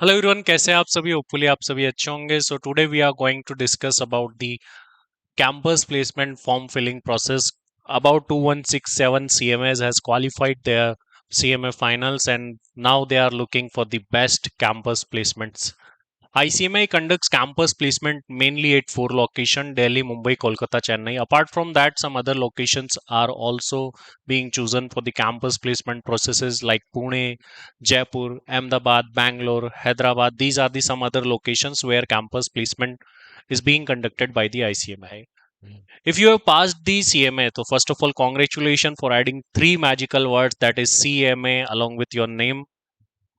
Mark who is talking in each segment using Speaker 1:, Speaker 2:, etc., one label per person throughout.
Speaker 1: Hello everyone, कैसे हैं आप सभी? होपफुली आप सभी अच्छे होंगे. So today we are going to discuss about the campus placement form filling process. About 2167 CMAs has qualified their CMA finals and now they are looking for the best campus placements. ICMAI conducts campus placement mainly at four locations: Delhi, Mumbai, Kolkata, Chennai. Apart from that, some other locations are also being chosen for the campus placement processes like Pune, Jaipur, Ahmedabad, Bangalore, Hyderabad. These are the some other locations where campus placement is being conducted by the ICMAI. If you have passed the CMA, so first of all, congratulations for adding three magical words, that is CMA along with your name.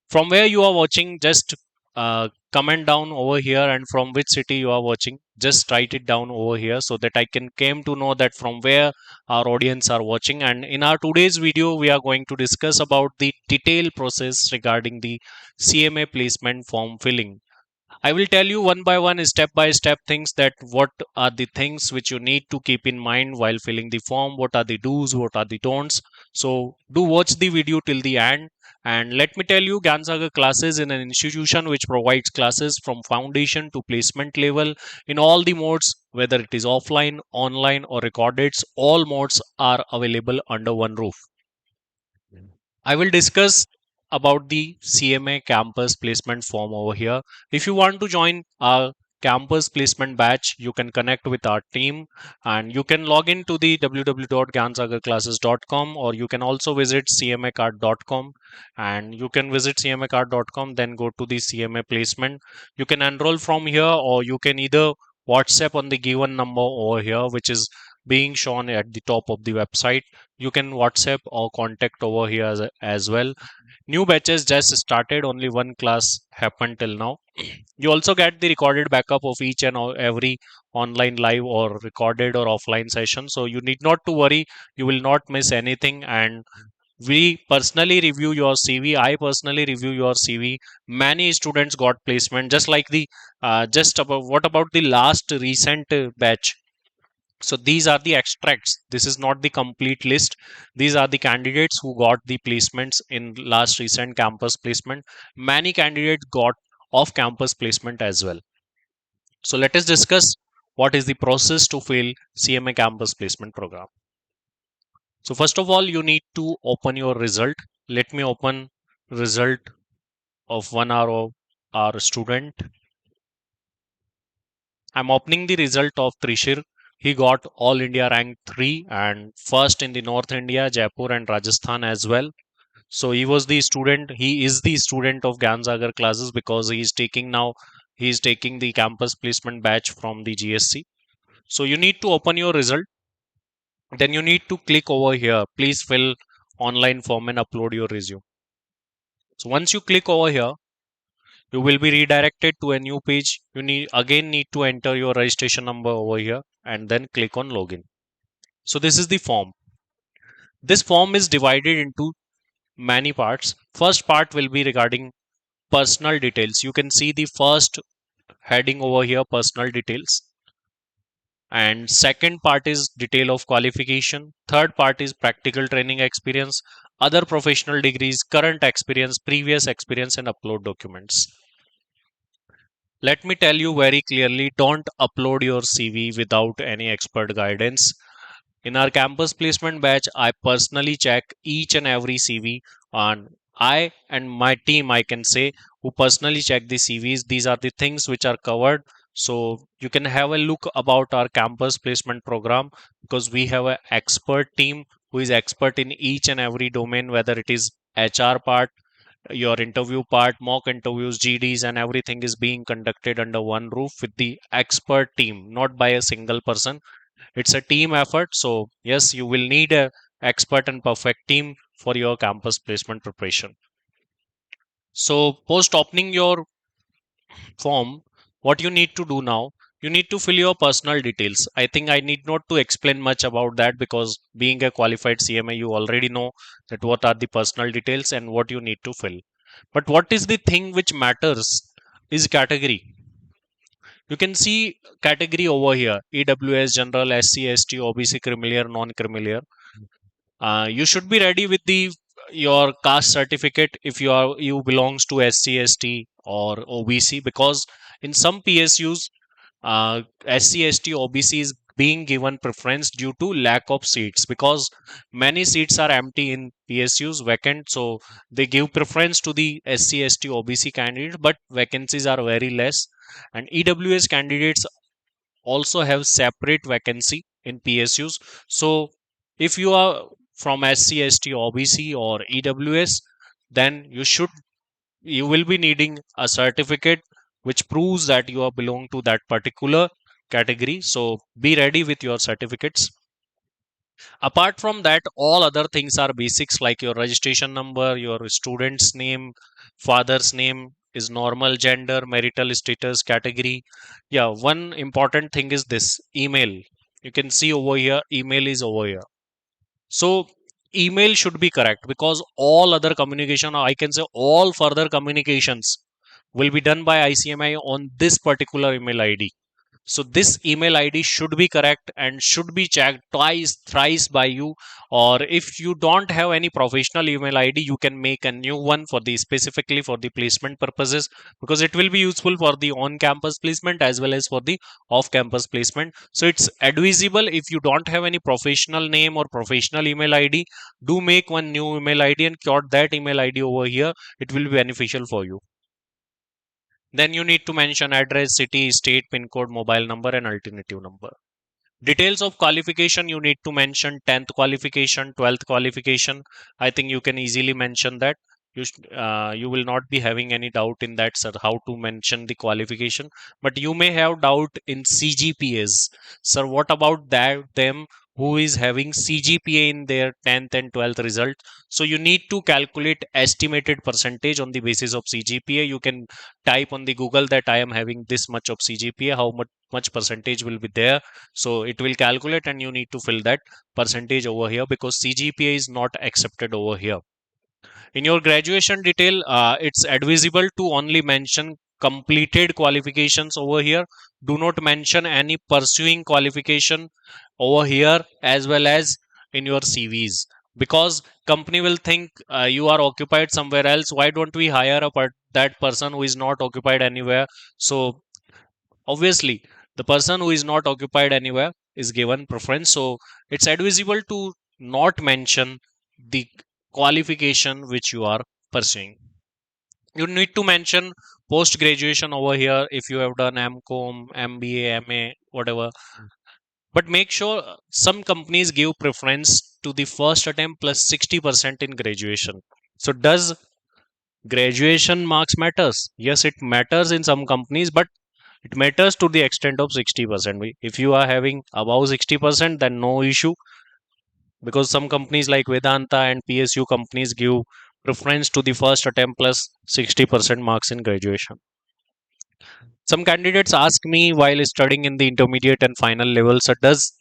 Speaker 1: From where you are watching, just comment down over here, and from which city you are watching, just write it down over here so that I can came to know that from where our audience are watching. And in our today's video, we are going to discuss about the detailed process regarding the CMA placement form filling. I will tell you one by one, step by step things, that what are the things which you need to keep in mind while filling the form, what are the do's, what are the don'ts. So do watch the video till the end. And let me tell you, Gansaga classes in an institution which provides classes from foundation to placement level in all the modes, whether it is offline, online, or recorded. All modes are available under one roof. I will discuss about the CMA campus placement form over here. If you want to join our campus placement batch, you can connect with our team and you can log in to the www.gansagarclasses.com, or you can also visit cmacard.com, and you can visit cmacard.com, then go to the CMA placement. You can enroll from here, or you can either WhatsApp on the given number over here, which is being shown at the top of the website. You can WhatsApp or contact over here as well. New batches just started, only one class happened till now. You also get the recorded backup of each and every online live or recorded or offline session, so you need not to worry, you will not miss anything. And we personally review your CV, I personally review your CV. Many students got placement, just like the just about what about the last recent batch. So these are the extracts, this is not the complete list. These are the candidates who got the placements in last recent campus placement. Many candidates got off campus placement as well. So let us discuss what is the process to fill CMA campus placement program. So first of all, you need to open your result. Let me open result of 1 hour of our student. I'm opening the result of Trishir. He got all India rank 3 and first in the North India, Jaipur and Rajasthan as well. So he was the student, he is the student of Gansagar classes because he is taking the campus placement batch from the GSC. So you need to open your result. Then you need to click over here. Please fill online form and upload your resume. So once you click over here, you will be redirected to a new page. You need to enter your registration number over here and then click on login. So this is the form. This form is divided into many parts. First part will be regarding personal details. You can see the first heading over here, personal details. And second part is detail of qualification. Third part is practical training experience, other professional degrees, current experience, previous experience, and upload documents. Let me tell you very clearly, don't upload your CV without any expert guidance. In our campus placement batch, I personally check each and every CV, and I and my team, I can say, who personally check the CVs. These are the things which are covered. So you can have a look about our campus placement program, because we have an expert team who is expert in each and every domain, whether it is HR part, your interview part, mock interviews, GDs, and everything is being conducted under one roof with the expert team, not by a single person. It's a team effort. So yes, you will need a expert and perfect team for your campus placement preparation. So post opening your form, what you need to do now, you need to fill your personal details. I think I need not to explain much about that, because being a qualified CMA, you already know that what are the personal details and what you need to fill. But what is the thing which matters is category. You can see category over here: EWS, general, SC, ST, OBC, criminal, non-criminal. You should be ready with the your caste certificate if you belongs to SC, ST, or OBC, because in some PSUs, SC, ST, OBC is being given preference due to lack of seats, because many seats are empty in PSUs, vacant. So they give preference to the SC, ST, OBC candidates, but vacancies are very less. And EWS candidates also have separate vacancy in PSUs. So if you are from SC, ST, OBC or EWS, then you will be needing a certificate which proves that you are belong to that particular category. So be ready with your certificates. Apart from that, all other things are basics, like your registration number, your student's name, father's name, is normal, gender, marital status, category. Yeah, one important thing is this email. You can see over here, email is over here. So email should be correct, because all other communication, or I can say all further communications, will be done by ICMI on this particular email ID. So this email ID should be correct and should be checked twice, thrice by you. Or if you don't have any professional email ID, you can make a new one for the specifically for the placement purposes, because it will be useful for the on-campus placement as well as for the off-campus placement. So it's advisable, if you don't have any professional name or professional email ID, do make one new email ID and quote that email ID over here. It will be beneficial for you. Then you need to mention address, city, state, pin code, mobile number, and alternative number. Details of qualification, you need to mention 10th qualification, 12th qualification. I think you can easily mention that. You will not be having any doubt in that, sir, how to mention the qualification. But you may have doubt in CGPAs. Sir, what about that them who is having CGPA in their 10th and 12th result? So you need to calculate estimated percentage on the basis of CGPA. You can type on the Google that I am having this much of CGPA, how much percentage will be there. So it will calculate and you need to fill that percentage over here, because CGPA is not accepted over here. In your graduation detail, it's advisable to only mention completed qualifications over here. Do not mention any pursuing qualification over here, as well as in your CVs, because company will think you are occupied somewhere else. Why don't we hire that person who is not occupied anywhere? So obviously the person who is not occupied anywhere is given preference. So it's advisable to not mention the qualification which you are pursuing. You need to mention post graduation over here if you have done MCOM, MBA, MA, whatever. But make sure, some companies give preference to the first attempt plus 60% in graduation. So does graduation marks matters? Yes, it matters in some companies, but it matters to the extent of 60%. If you are having above 60%, then no issue, because some companies like Vedanta and PSU companies give preference to the first attempt plus 60% marks in graduation. Some candidates ask me while studying in the intermediate and final levels, does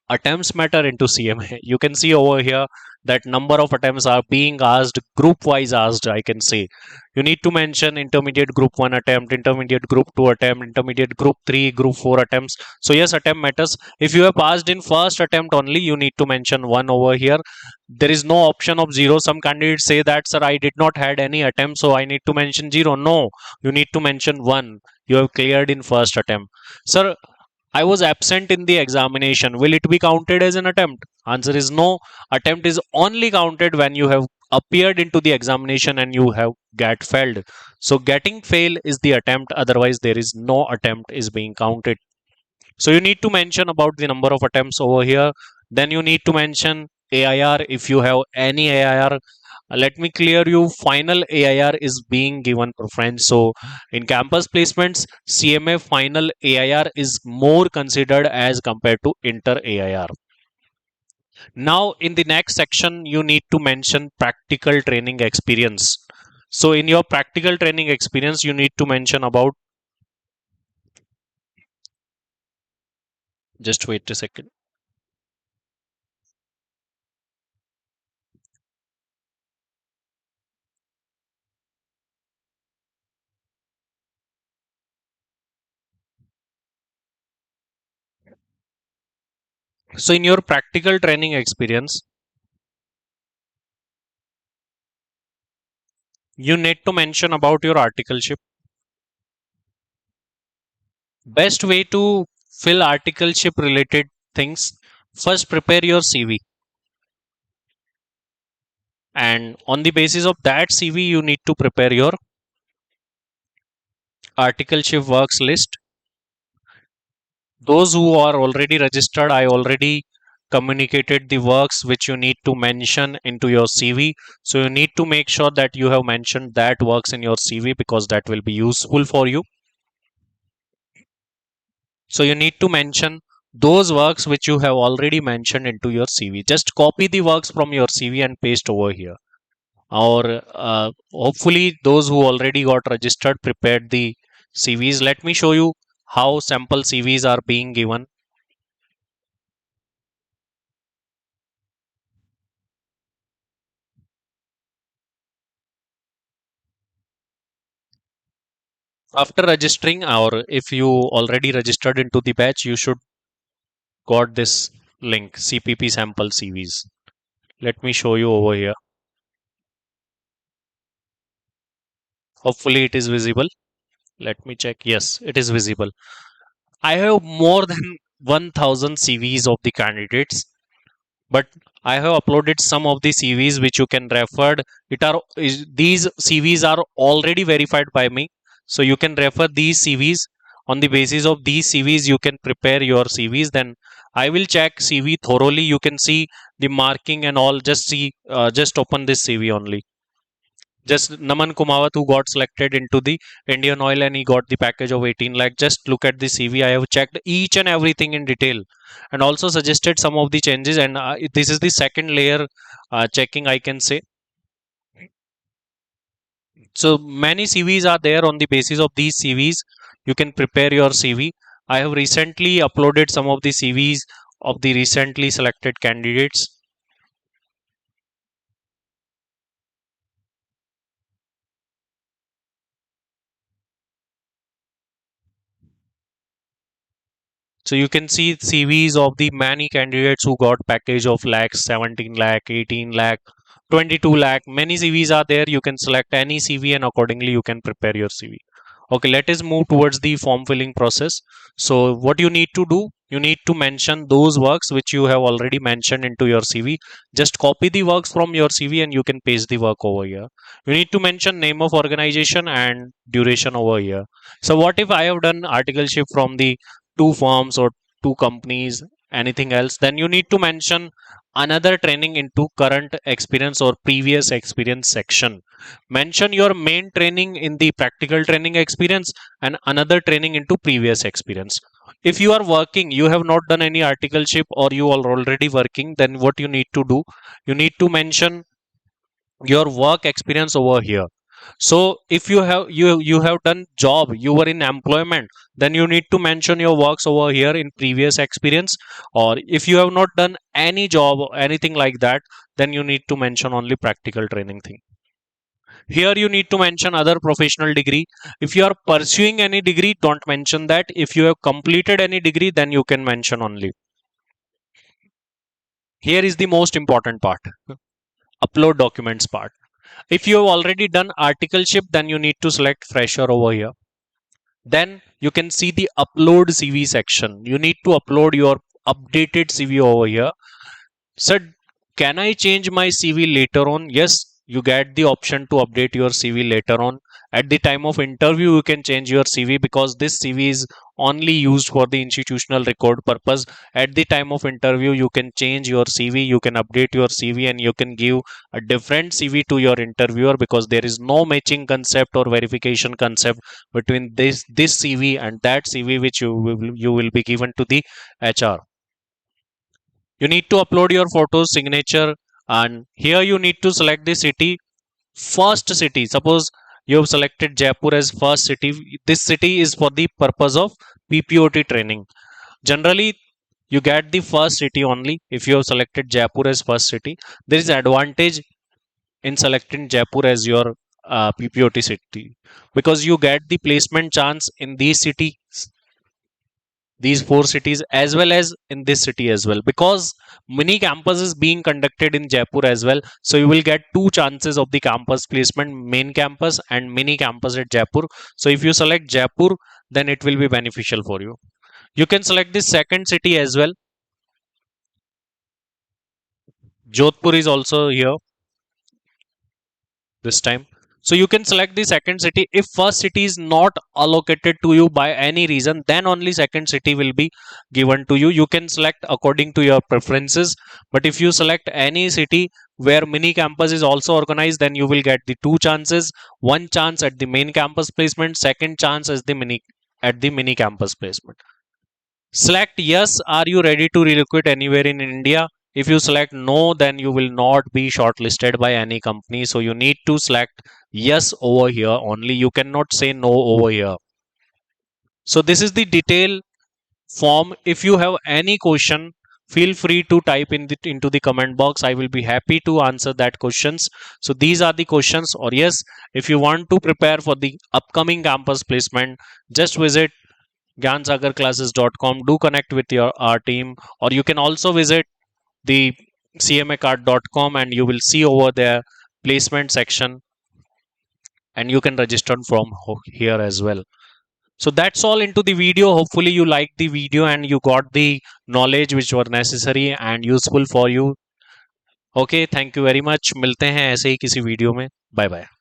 Speaker 1: attempts matter into CMA? You can see over here that number of attempts are being asked, group wise asked, I can say. You need to mention intermediate group 1 attempt, intermediate group 2 attempt, intermediate group 3, group 4 attempts. So yes, attempt matters. If you have passed in first attempt only, you need to mention 1 over here. There is no option of 0. Some candidates say that, sir, I did not had any attempt, so I need to mention 0. No, you need to mention 1. You have cleared in first attempt. Sir, I was absent in the examination. Will it be counted as an attempt? Answer is no. Attempt is only counted when you have appeared into the examination and you have get failed. So getting fail is the attempt. Otherwise, there is no attempt is being counted. So you need to mention about the number of attempts over here. Then you need to mention AIR if you have any AIR. Let me clear you, final AIR is being given preference. So in campus placements, CMA final AIR is more considered as compared to inter AIR. Now in the next section, you need to mention practical training experience. So in your practical training experience, you need to mention about, just wait a second. So in your practical training experience, you need to mention about your articleship. Best way to fill articleship related things: first prepare your CV, and on the basis of that CV you need to prepare your articleship works list. Those who are already registered, I already communicated the works which you need to mention into your CV. So you need to make sure that you have mentioned that works in your CV, because that will be useful for you. So you need to mention those works which you have already mentioned into your CV. Just copy the works from your CV and paste over here. Or hopefully those who already got registered prepared the CVs. Let me show you how sample CVs are being given. After registering, or if you already registered into the batch, you should got this link, CPP sample CVs. Let me show you over here. Hopefully it is visible. Let me check. Yes, it is visible. I have more than 1000 CVs of the candidates, but I have uploaded some of the CVs which you can refer. These CVs are already verified by me, so you can refer these CVs. On the basis of these CVs you can prepare your CVs. Then I will check CV thoroughly. You can see the marking and all. Just see, just open this CV only. Just Naman Kumawat, who got selected into the Indian Oil and he got the package of 18 lakh. Just look at the CV. I have checked each and everything in detail and also suggested some of the changes. And this is the second layer checking, I can say. So many CVs are there. On the basis of these CVs, you can prepare your CV. I have recently uploaded some of the CVs of the recently selected candidates. So you can see CVs of the many candidates who got package of lakhs, 17 lakh, 18 lakh, 22 lakh. Many CVs are there. You can select any CV and accordingly you can prepare your CV. Okay, let us move towards the form filling process. So what you need to do, you need to mention those works which you have already mentioned into your CV. Just copy the works from your CV and you can paste the work over here. You need to mention name of organization and duration over here. So what if I have done articleship from the two firms or two companies, anything else? Then you need to mention another training into current experience or previous experience section. Mention your main training in the practical training experience and another training into previous experience. If you are working, you have not done any articleship or you are already working, then what you need to do, you need to mention your work experience over here. So if you have done job, you were in employment, then you need to mention your works over here in previous experience. Or if you have not done any job or anything like that, then you need to mention only practical training thing. Here you need to mention other professional degree. If you are pursuing any degree, don't mention that. If you have completed any degree, then you can mention only. Here is the most important part, upload documents part. If you have already done articleship, then you need to select fresher over here. Then you can see the upload CV section. You need to upload your updated CV over here. So can I change my CV later on? Yes, you get the option to update your CV later on. At the time of interview, you can change your CV because this CV is only used for the institutional record purpose. At the time of interview, you can change your CV, you can update your CV, and you can give a different CV to your interviewer, because there is no matching concept or verification concept between this CV and that CV which you will be given to the HR. You need to upload your photos, signature, and here you need to select the city. First city, suppose you have selected Jaipur as first city. This city is for the purpose of PPOT training. Generally you get the first city only if you have selected Jaipur as first city. There is advantage in selecting Jaipur as your PPOT city, because you get the placement chance in these cities, these four cities, as well as in this city as well, because mini campus is being conducted in Jaipur as well. So you will get two chances of the campus placement, main campus and mini campus at Jaipur. So if you select Jaipur, then it will be beneficial for you. You can select the second city as well. Jodhpur is also here this time. So you can select the second city. If first city is not allocated to you by any reason, then only second city will be given to you. You can select according to your preferences. But if you select any city where mini campus is also organized, then you will get the two chances. One chance at the main campus placement, second chance as the mini campus placement. Select yes, are you ready to relocate anywhere in India? If you select no, then you will not be shortlisted by any company. So you need to select yes over here only. You cannot say no over here. So this is the detail form. If you have any question, feel free to type into the comment box. I will be happy to answer that questions. So these are the questions. Or yes, if you want to prepare for the upcoming campus placement, just visit gyansagarclasses.com. Do connect with our team, or you can also visit the cmacard.com and you will see over there placement section, and you can register from here as well. So that's all into the video. Hopefully you liked the video and you got the knowledge which were necessary and useful for you. Okay, thank you very much. मिलते हैं ऐसे ही किसी video में. Bye bye.